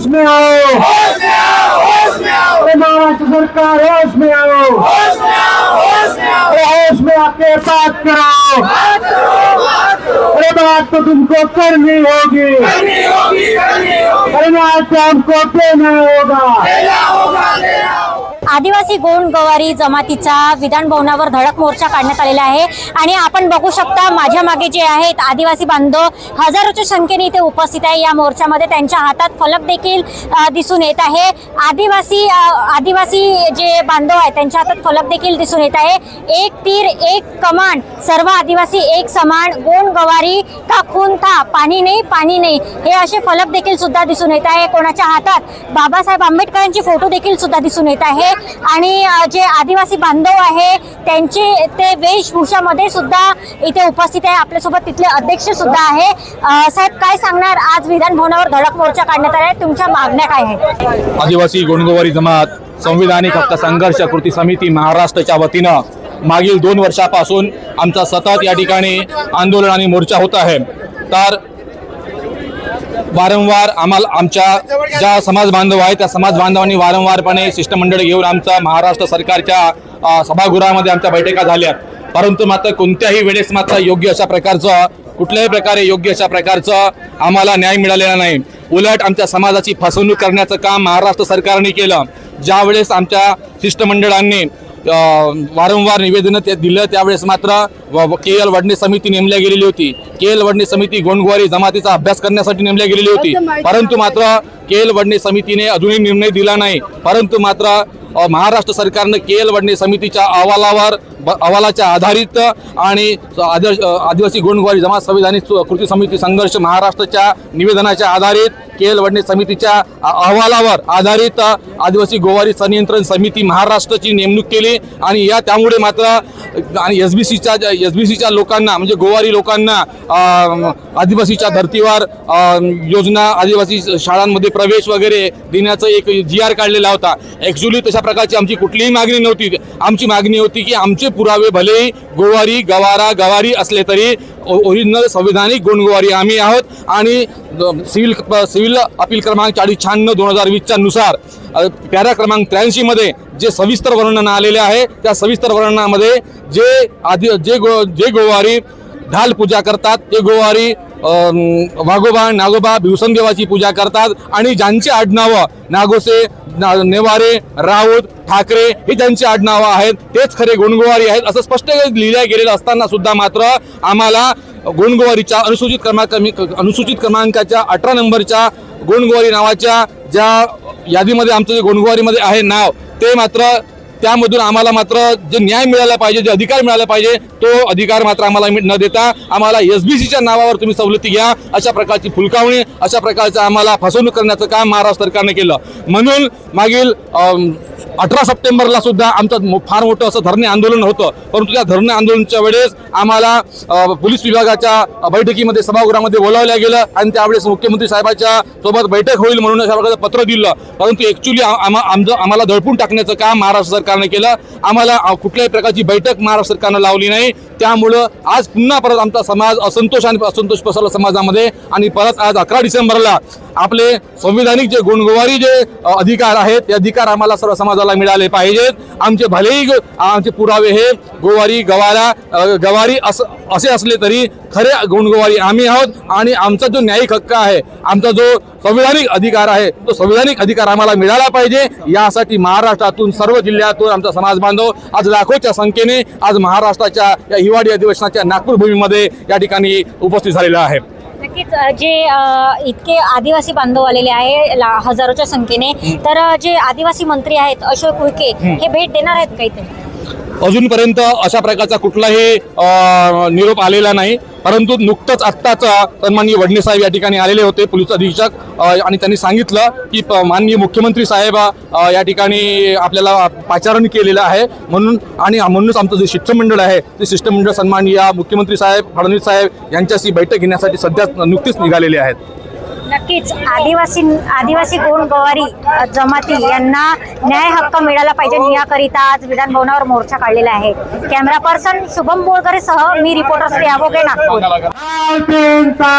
में आओ, होश में आओ, होश में आओ। अरे महाराष्ट्र सरकार होश में आओ, होश में आओ, होश में आओ। अरे होश में आके बात करो, बात करो, बात करो। अरे बात तो तुमको करनी होगी, करनी होगी, करनी होगी। अरे न्याय तो हमको देना होगा, देना होगा, देना होगा। आदिवासी गोंड गवारी जमातीचा विधान भवनावर धडक मोर्चा काढण्यात आलेला आहे आणि आपण बघू शकता माझ्या मागे जे आहेत आदिवासी बांधव हजारोच्या संख्येने इथे उपस्थित आहे। या मोर्चामध्ये त्यांच्या हातात फलक देखील दिसून येत आहे। आदिवासी जे बांधव आहेत त्यांच्या हातात फलक देखील दिसून येत आहे। एक तीर एक कमान, सर्व आदिवासी एक समान, गोंड गवारी का खून था, पाणी नाही पाणी नाही, हे असे फलक देखील सुद्धा दिसून येत आहे। कोणाच्या हातात बाबासाहेब आंबेडकरांची फोटो देखील सुद्धा दिसून येत आहे आणि जे आदिवासी बांधव आहे त्यांचे ते वेशभूषामध्ये सुद्धा इथे उपस्थित आहे। आपल्यासोबत तिथले अध्यक्ष सुद्धा आहे। साहेब काय सांगणार, आज विधान भवनावर धडक मोर्चा काढण्यात आला आहे, तुमच्या मागण्या काय आहेत? आदिवासी गोंडगोवारी जमात संविधानिक हक्क संघर्ष कृती समिती महाराष्ट्राच्या वतीनं मागील 2 वर्षापासून आमचा सतत या ठिकाणी आंदोलन आणि मोर्चा होत आहे। तर वारंवार आमच्या ज्या समाज बांधव आहेत त्या समाज बांधवांनी वारंवारपणे शिष्टमंडळ घेऊन आमच्या महाराष्ट्र सरकारच्या सभागृहामध्ये आमच्या बैठका झाल्या, परंतु मात्र कोणत्याही वेळेस मात्र योग्य अशा प्रकारचं कुठल्याही प्रकारे योग्य अशा प्रकारचं आम्हाला न्याय मिळालेला नाही। उलट आमच्या समाजाची फसवणूक करण्याचं काम महाराष्ट्र सरकारने केलं। ज्यावेळेस आमच्या शिष्टमंडळांनी वारंवार निवेदन ते दिलं त्यावेळेस मात्र KL वडणे समिती नेमल्या गेलेली होती। KL वडणे समिती गोंडगोवारी जमातीचा अभ्यास करण्यासाठी नेमल्या गेलेली होती, परंतु मात्र KL वडणे समितीने अजूनही निर्णय दिला नाही। परंतु मात्र महाराष्ट्र सरकारने KL वडणे समितीच्या अहवालाच्या आधारित आणि आदिवासी गोंडगोवारी जमात संविधानिक कृती समिती संघर्ष महाराष्ट्राच्या निवेदनाच्या आधारित KL वडणे समितीच्या अहवालावर आधारित आदिवासी गोवारी संनियंत्रण समिती महाराष्ट्राची नेमणूक केली आणि त्यामुळे मात्र आणि SBCच्या लोकांना म्हणजे गोवारी लोकांना आदिवासीच्या धर्तीवर योजना आदिवासी शाळांमध्ये प्रवेश वगैरे देण्याचं एक GR काढलेला होता। ॲक्च्युली तशा प्रकारची आमची कुठलीही मागणी नव्हती। आमची मागणी होती की आमचे पुरावे भलेही गोवारी गवारी असले तरी ओरिजिनल संविधानिक गोंडगोवारी आम्ही आहोत आणि सिव्हिल अपील क्रमांक 4096/2020 नुसार पॅरा क्रमांक 83 मध्ये जे सविस्तर वर्णन आलेले आहे त्या सविस्तर वर्णनामध्ये जे गोवारी ढाल पूजा करतात, ते गोवारी वाघोबा नागोबा भिवसनदेवाची पूजा करतात आणि ज्यांचे आडनावं नागोसे नेवारे राऊत ठाकरे हे ज्यांची आडनावं आहेत तेच खरे गोंडगोवारी आहेत असं स्पष्ट लिहिल्या गेलेलं असताना सुद्धा मात्र आम्हाला गोंडगोवारीच्या अनुसूचित क्रमांकाच्या 18 नंबरच्या गोंडगोवारी नावाच्या ज्या यादीमध्ये आमचं जे गोंडगोवारीमध्ये आहे नाव ते मात्र त्यामधून आम्हाला मात्र जे न्याय मिळाला पाहिजे, जे अधिकार मिळाला पाहिजे तो अधिकार मात्र आम्हाला न देता आम्हाला SBCच्या नावावर तुम्ही सवलती घ्या अशा प्रकारची फुलकावणी अशा प्रकारचं आम्हाला फसवणूक करण्याचं काम महाराष्ट्र सरकारने केलं। म्हणून मागील 18 सप्टेंबरला सुद्धा आमचं फार मोठं असं धरणे आंदोलन होतं, परंतु त्या धरणे आंदोलनाच्या वेळेस आम्हाला पोलीस विभागाच्या बैठकीमध्ये सभागृहामध्ये बोलावलं गेलं आणि त्यावेळेस मुख्यमंत्री साहेबांच्या सोबत बैठक होईल म्हणून अशा प्रकारचं पत्र दिलं, परंतु ॲक्च्युली आम्हाला दडपून टाकण्याचं काम महाराष्ट्र सरकारने केलं। आम्हाला कुठल्याही प्रकारची बैठक महाराष्ट्र सरकारने लावली नाही। त्यामुळं आज पुन्हा परत आमचा समाज असंतोष पसरला समाजामध्ये आणि परत आज 11 डिसेंबरला आपले संविधानिक जे गोंडगोवारी जे अधिकार आहेत ते अधिकार आम्हाला सर्व समाजाला मिळाले पाहिजेत। आमचे भलेही आमचे पुरावे हे गोवारी गवारी असे असले तरी खरे गोंडगोवारी आम्ही आहोत आणि आमचा जो न्यायिक हक्क आहे, आमचा जो संविधानिक अधिकार आहे तो संविधानिक अधिकार आम्हाला मिळाला पाहिजे। यासाठी महाराष्ट्रातून सर्व जिल्ह्यातून आमचा समाज बांधव आज लाखोच्या संख्येने आज महाराष्ट्राच्या या हिवाळी अधिवेशनाच्या नागपूर भूमीमध्ये या ठिकाणी उपस्थित झालेला आहे। नक्कीच जे इतके आदिवासी बांधव आलेले आहे हजारोच्या संख्येने, तर जे आदिवासी मंत्री आहेत अशोक उईके हे भेट देणार आहेत काही? अजूनपर्यंत अशा प्रकारचा कुठलाही निरोप आलेला नाही, परंतु नुकतंच आत्ताच सन्माननीय वडणे साहेब या ठिकाणी आलेले होते पोलीस अधीक्षक आणि त्यांनी सांगितलं की माननीय मुख्यमंत्री साहेब या ठिकाणी आपल्याला पाचारण केलेलं आहे म्हणूनच आमचं जे शिष्टमंडळ आहे ते शिष्टमंडळ सन्माननीय मुख्यमंत्री साहेब फडणवीस साहेब यांच्याशी बैठक घेण्यासाठी सध्या नुकतीच निघालेले आहेत। नक्कीच आदिवासी गोंडगोवारी जमाती यांना न्याय हक्क मिळाला पाहिजे याकरिता आज विधान भवनावर मोर्चा काढलेला आहे. कॅमेरा पर्सन शुभम बोळकरे सह मी रिपोर्टर श्रेया भोगे, नागपूर. लाल पेनचा